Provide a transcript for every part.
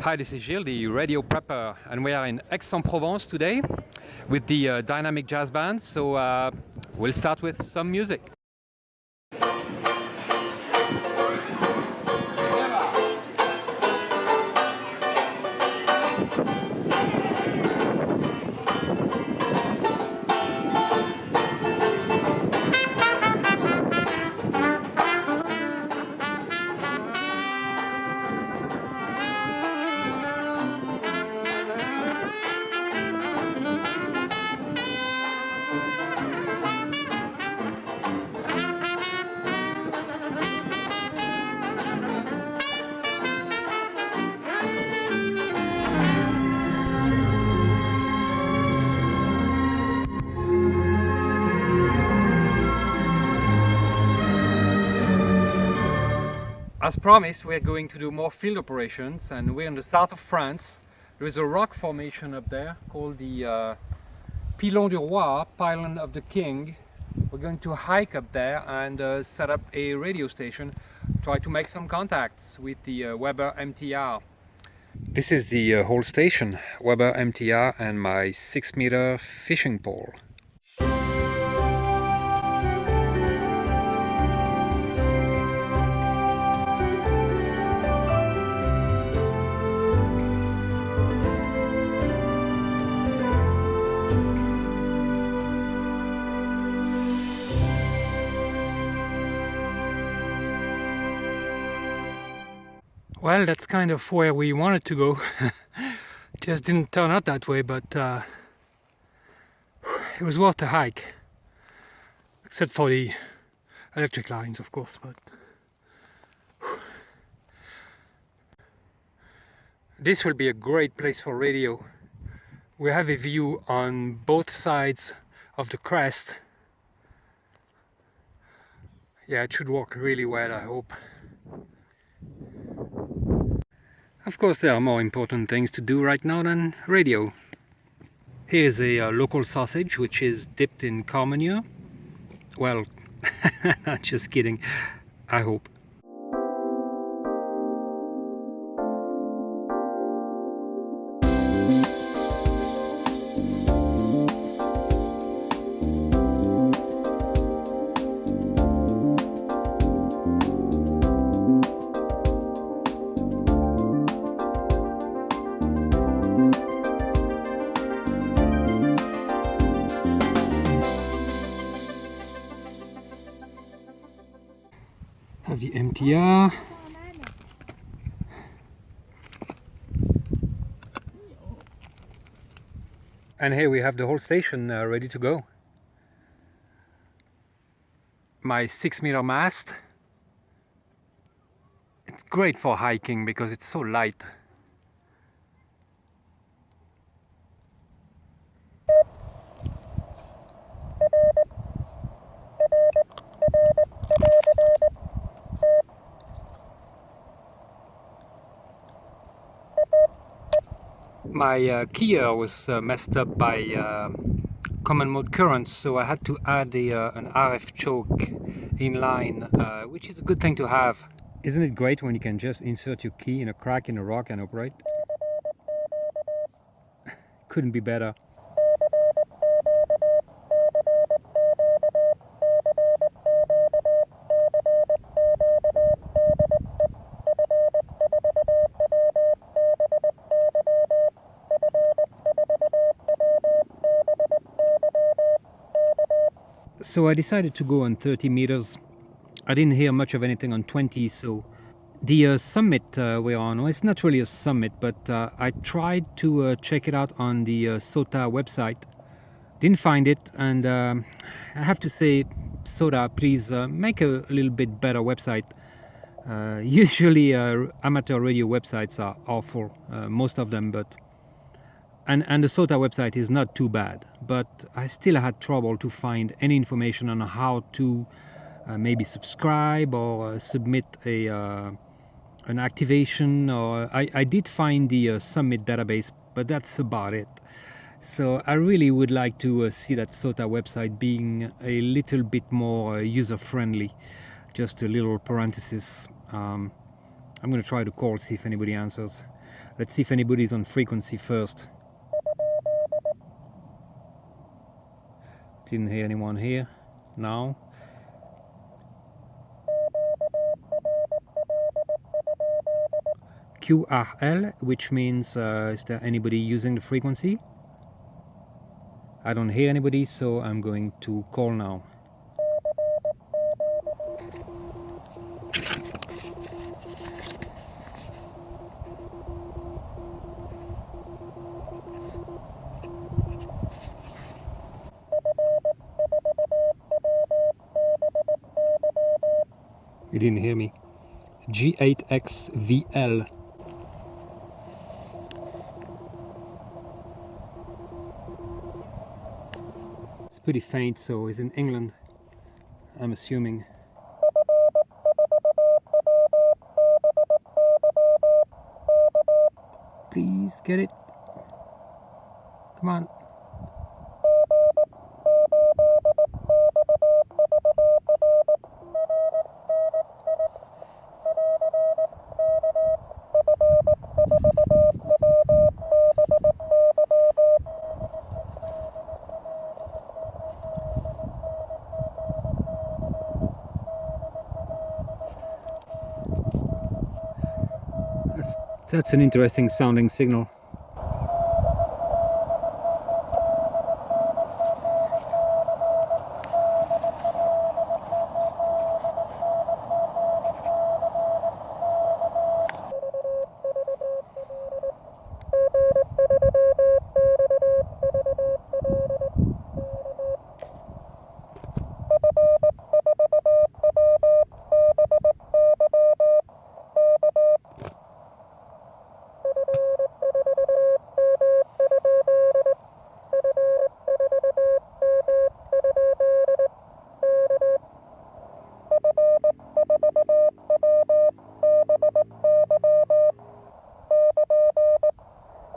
Hi, this is Gilles, the radio prepper, and we are in Aix-en-Provence today with the Dynamic Jazz Band, so we'll start with some music. As promised, we're going to do more field operations, and we're in the south of France. There is a rock formation up there called the Pilon du Roi, Pilon of the King. We're going to hike up there and set up a radio station, try to make some contacts with the Weber MTR. This is the whole station, Weber MTR, and my 6-meter fishing pole. Well, that's kind of where we wanted to go. Just didn't turn out that way, but it was worth the hike. Except for the electric lines, of course. But this will be a great place for radio. We have a view on both sides of the crest. Yeah, it should work really well, I hope. Of course, there are more important things to do right now than radio. Here's a local sausage which is dipped in cow manure. Well, just kidding, I hope. Have the MTR. And here we have the whole station ready to go. My 6-meter mast. It's great for hiking because it's so light. My keyer was messed up by common mode currents, so I had to add an RF choke in line, which is a good thing to have. Isn't it great when you can just insert your key in a crack in a rock and operate? Couldn't be better. So I decided to go on 30 meters. I didn't hear much of anything on 20, so the summit we're on, well, it's not really a summit, but I tried to check it out on the SOTA website. Didn't find it, and I have to say, SOTA, please make a little bit better website. Usually amateur radio websites are awful, most of them, but and the SOTA website is not too bad, but I still had trouble to find any information on how to maybe subscribe or submit an activation, or I did find the Summit database, but that's about it. So I really would like to see that SOTA website being a little bit more user-friendly. Just a little parenthesis. I'm going to try to call, see if anybody answers. Let's see if anybody's on frequency first. Didn't hear anyone here. Now. QRL, which means is there anybody using the frequency? I don't hear anybody, so I'm going to call now. You didn't hear me. G8XVL. It's pretty faint, so it's in England, I'm assuming. Please get it. Come on. That's an interesting sounding signal.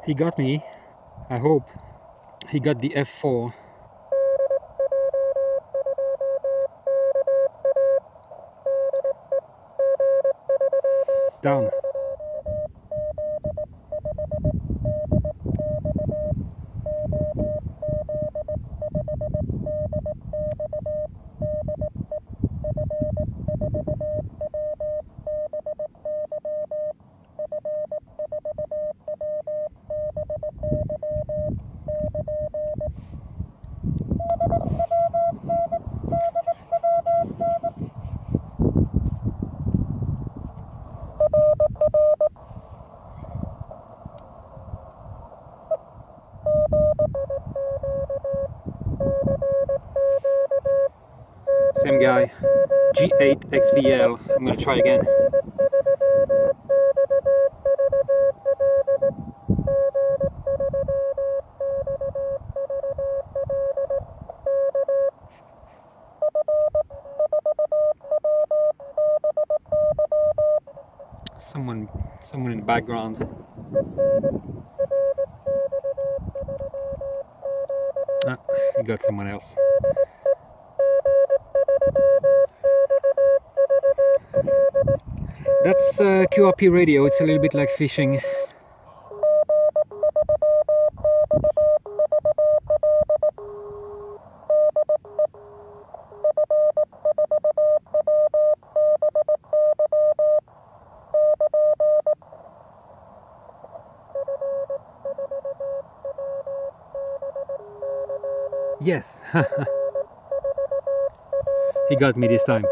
He got me, I hope. He got the F4. Down. Same guy, G8XVL. I'm gonna try again. Someone in the background. Ah, you got someone else. That's QRP radio. It's a little bit like fishing. Yes, he got me this time.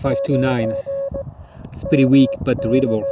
.529. It's pretty weak but readable.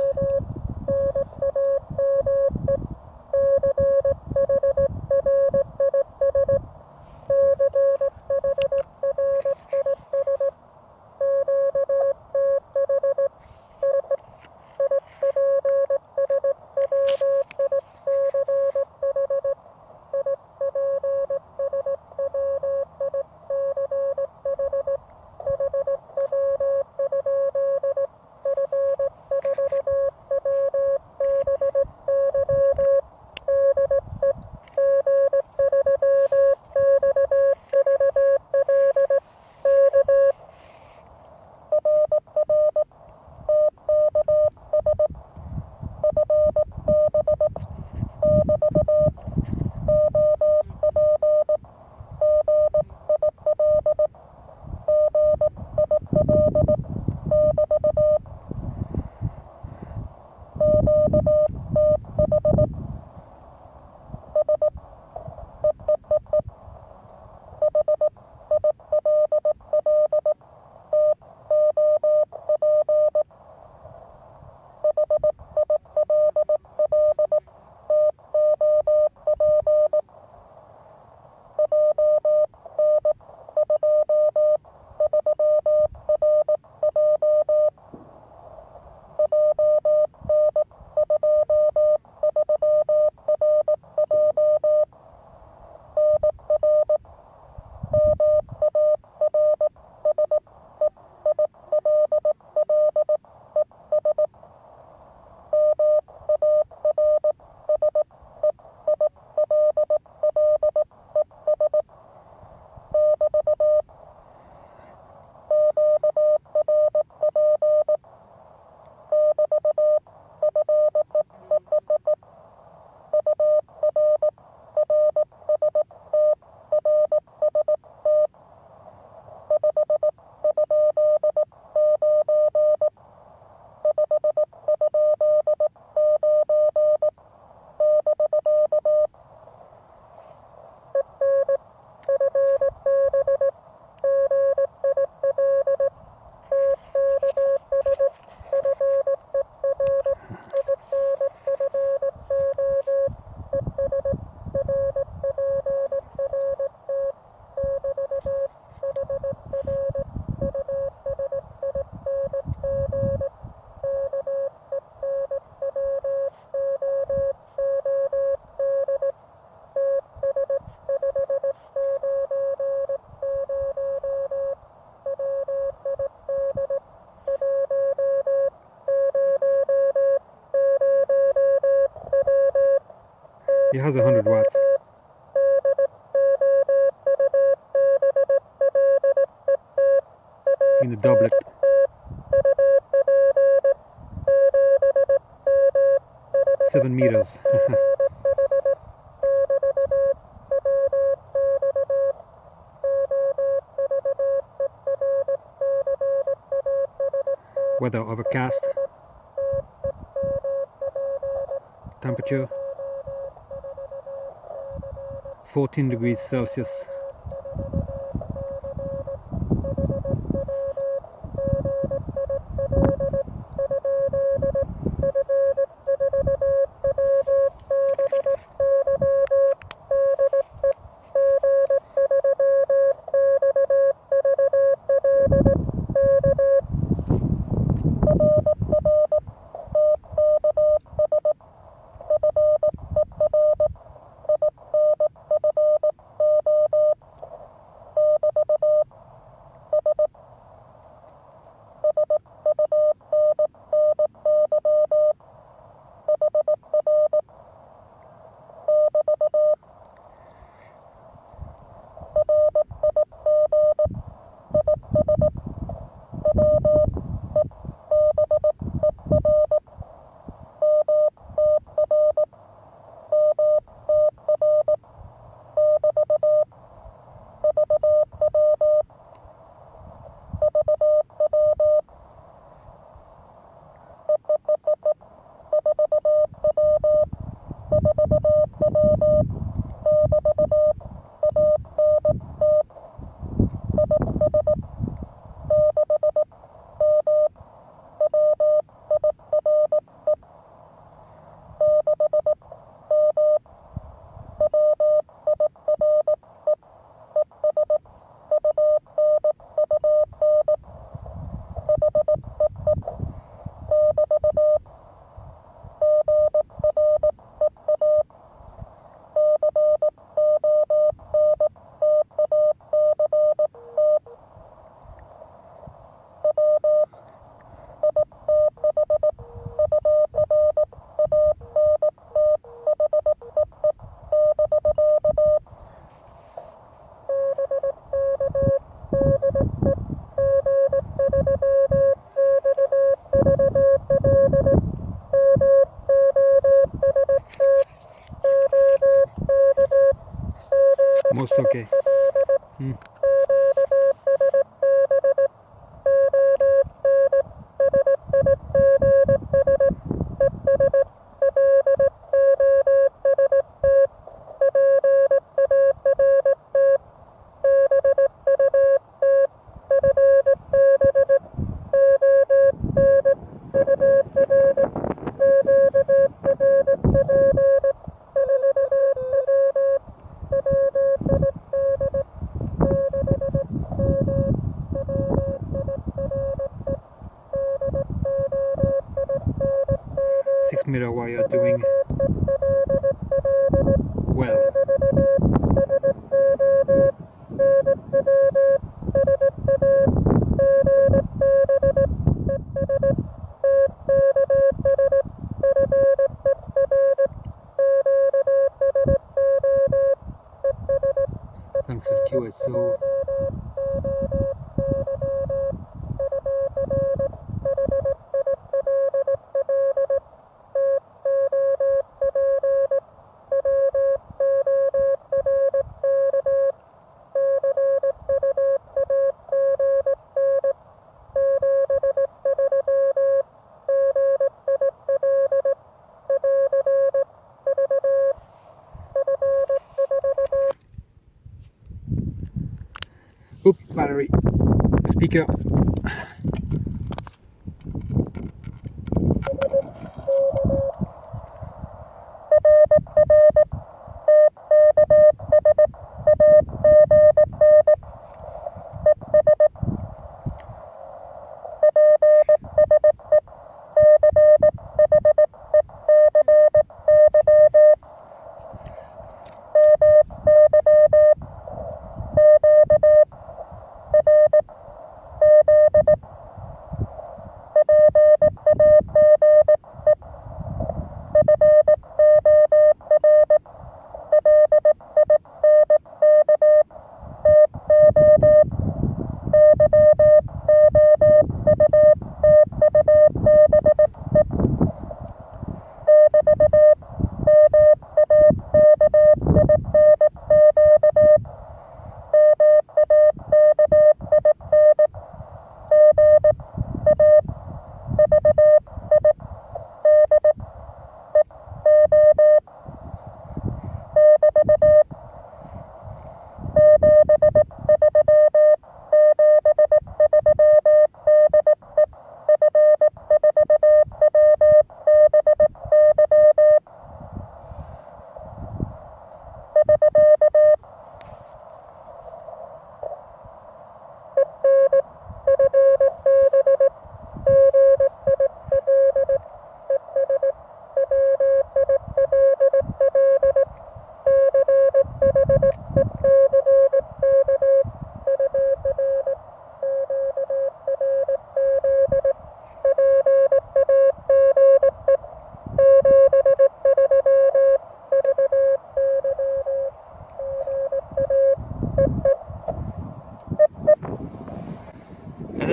It has 100 watts. In the doublet. Seven meters. Weather overcast. Temperature 14 degrees Celsius. Most okay. Meter while you're doing well. Thanks for the QSO. Oop, battery, speaker.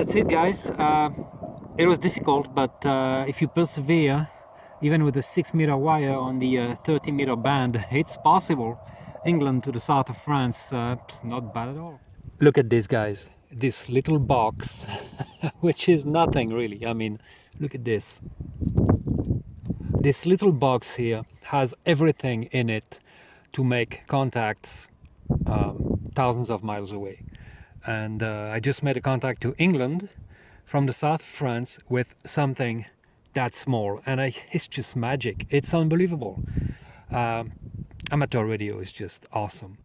that's it, guys. It was difficult, but if you persevere, even with a 6-meter wire on the 30-meter band, it's possible. England to the south of France, it's not bad at all. Look at this, guys. This little box, which is nothing really. I mean, look at this. This little box here has everything in it to make contacts thousands of miles away. And I just made a contact to England from the south of France with something that small, and it's just magic. It's unbelievable. Amateur radio is just awesome.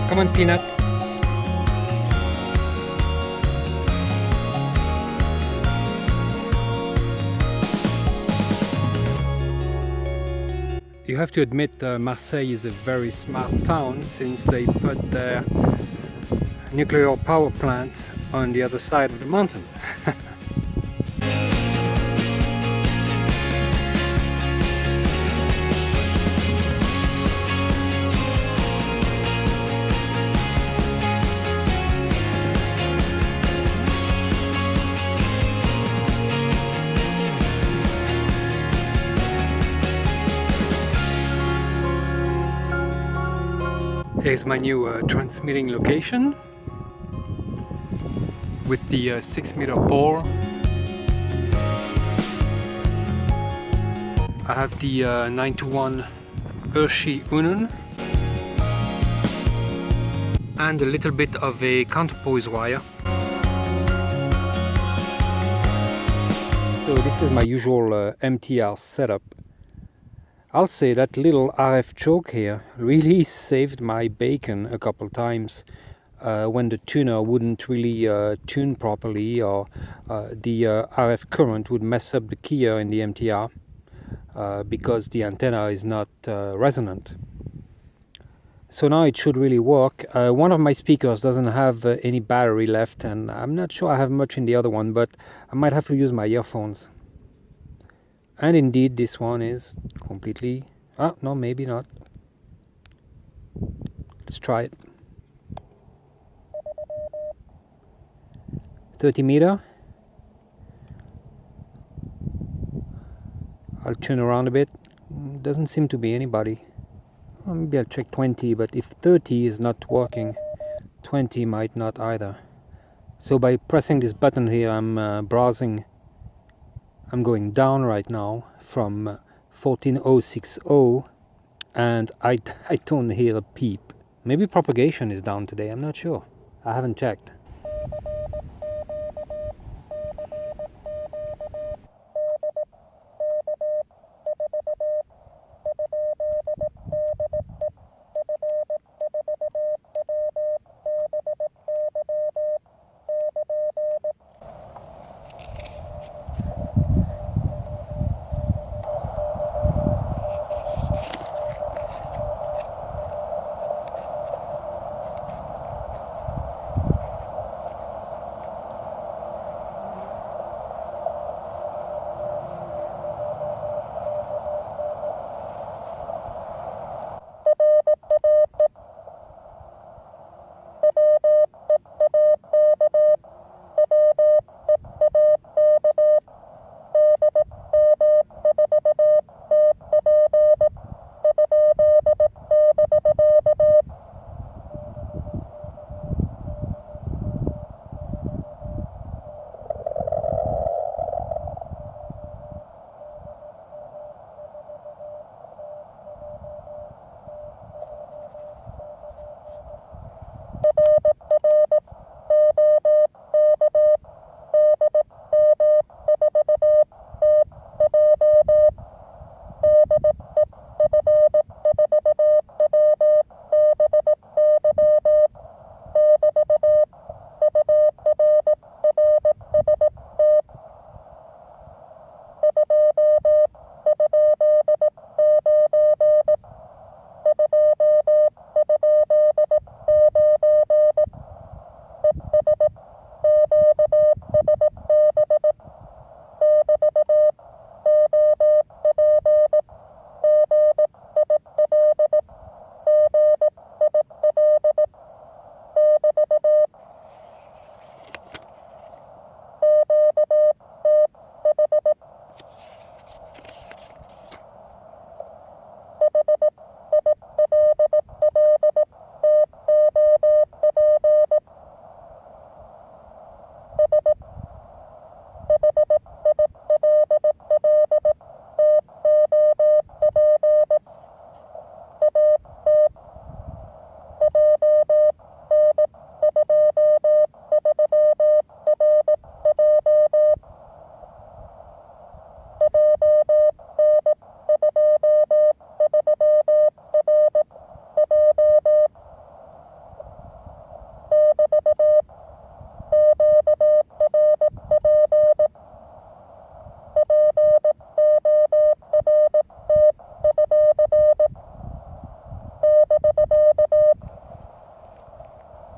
Come on, Peanut. You have to admit Marseille is a very smart town, since they put their nuclear power plant on the other side of the mountain. Here's my new transmitting location with the 6-meter pole. I have the 9-to-1 Hershey UNUN and a little bit of a counterpoise wire. So this is my usual MTR setup. I'll say that little RF choke here really saved my bacon a couple times when the tuner wouldn't really tune properly, or the RF current would mess up the keyer in the MTR because the antenna is not resonant. So now it should really work. One of my speakers doesn't have any battery left, and I'm not sure I have much in the other one, but I might have to use my earphones. And indeed, this one is completely... Ah, no, maybe not. Let's try it. 30-meter. I'll turn around a bit. Doesn't seem to be anybody. Well, maybe I'll check 20, but if 30 is not working, 20 might not either. So by pressing this button here, I'm browsing. I'm going down right now from 14060, and I don't hear a peep. Maybe propagation is down today, I'm not sure. I haven't checked.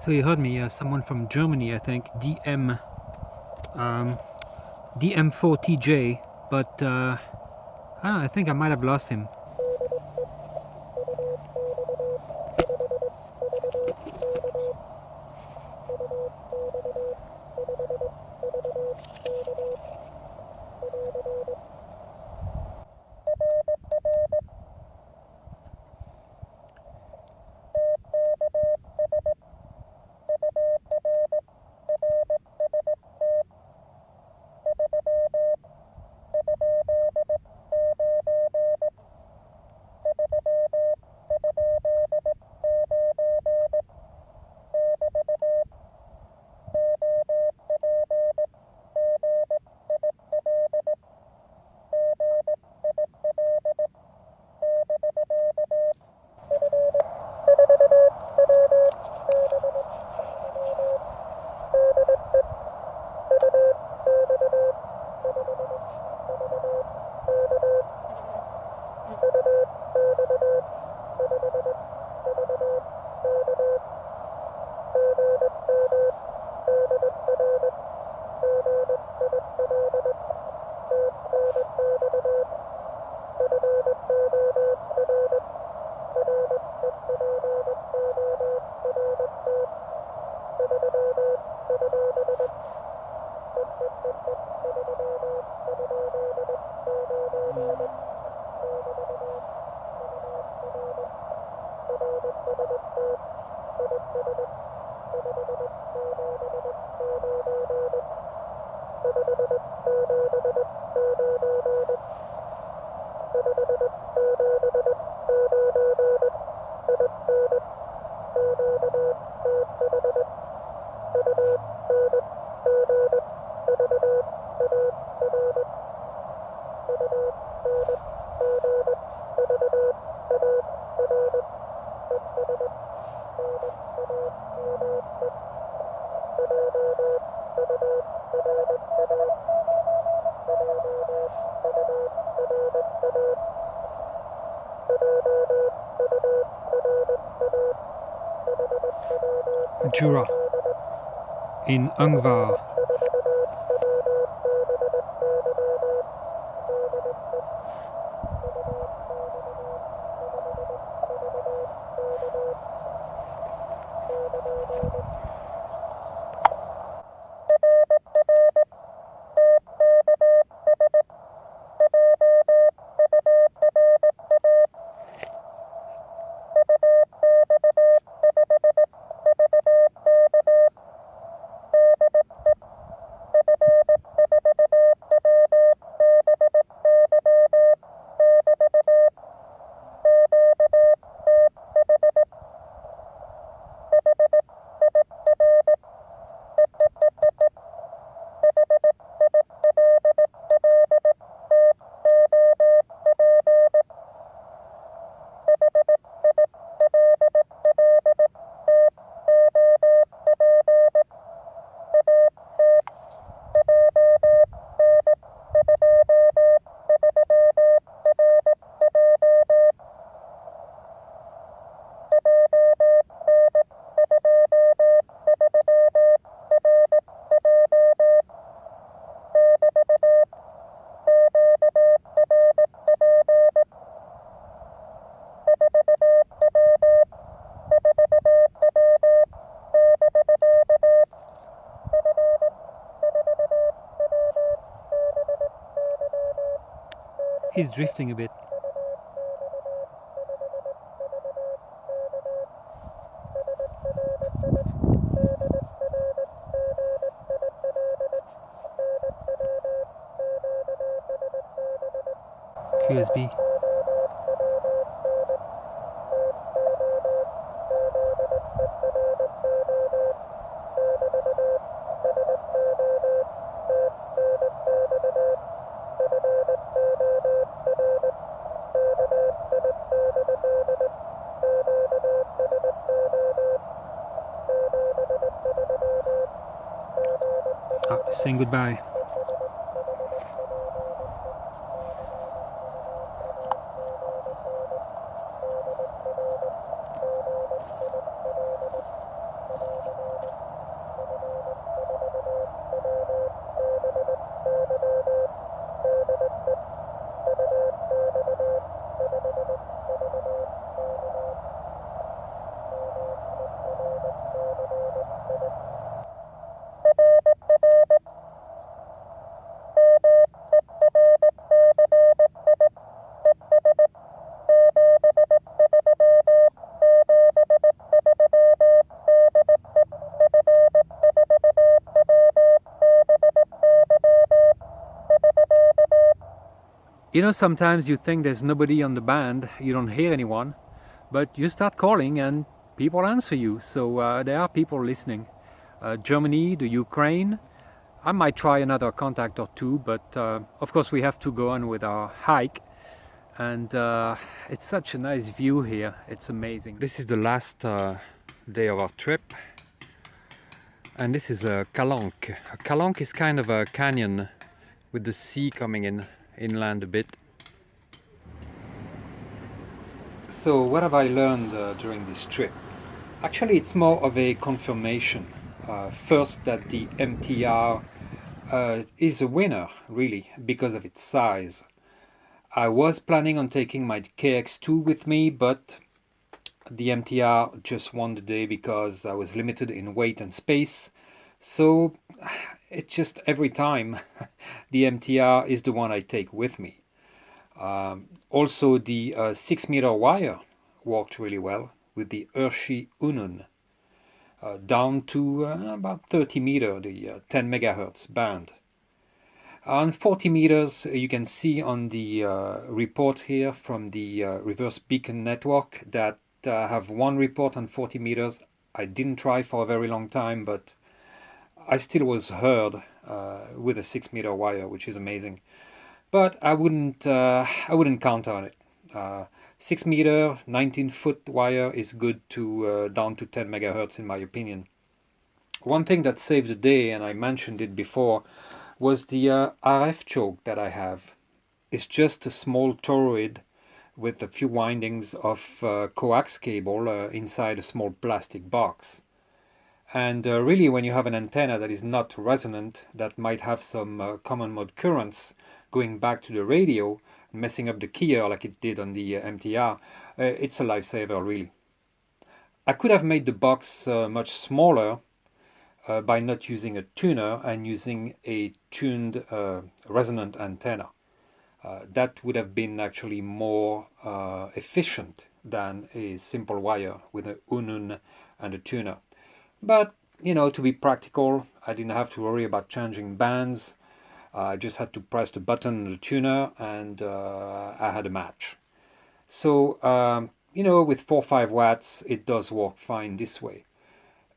So you heard me, someone from Germany, I think, DM4TJ, but I don't know, I think I might have lost him. Jura in Angvar. He's drifting a bit. QSB. Saying goodbye. You know, sometimes you think there's nobody on the band, you don't hear anyone, but you start calling and people answer you. So there are people listening. Germany, the Ukraine. I might try another contact or two, but of course we have to go on with our hike. And it's such a nice view here. It's amazing. This is the last day of our trip. And this is a calanque. A calanque is kind of a canyon with the sea coming inland a bit. So what have I learned during this trip? Actually, it's more of a confirmation. First, that the MTR is a winner, really, because of its size. I was planning on taking my KX2 with me, but the MTR just won the day because I was limited in weight and space. So it's just every time the MTR is the one I take with me. Also, the 6-meter wire worked really well with the UNUN down to about 30 meter, the 10 megahertz band. On 40 meters, you can see on the report here from the reverse beacon network that I have one report on 40 meters. I didn't try for a very long time, but I still was heard with a 6-meter wire, which is amazing. But I wouldn't count on it. 6-meter, 19-foot wire is good to down to 10 megahertz in my opinion. One thing that saved the day, and I mentioned it before, was the RF choke that I have. It's just a small toroid with a few windings of coax cable inside a small plastic box. And really, when you have an antenna that is not resonant, that might have some common mode currents going back to the radio, messing up the keyer like it did on the MTR, it's a lifesaver, really. I could have made the box much smaller by not using a tuner and using a tuned resonant antenna. That would have been actually more efficient than a simple wire with a UNUN and a tuner. But, you know, to be practical, I didn't have to worry about changing bands. I just had to press the button on the tuner and I had a match. So, you know, with 4 or 5 watts, it does work fine this way.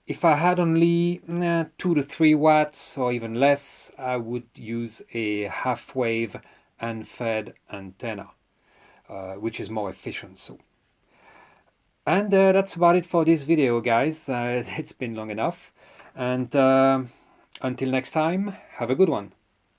If I had only 2 to 3 watts or even less, I would use a half-wave and fed antenna, which is more efficient. And that's about it for this video, guys. It's been long enough. And until next time, have a good one.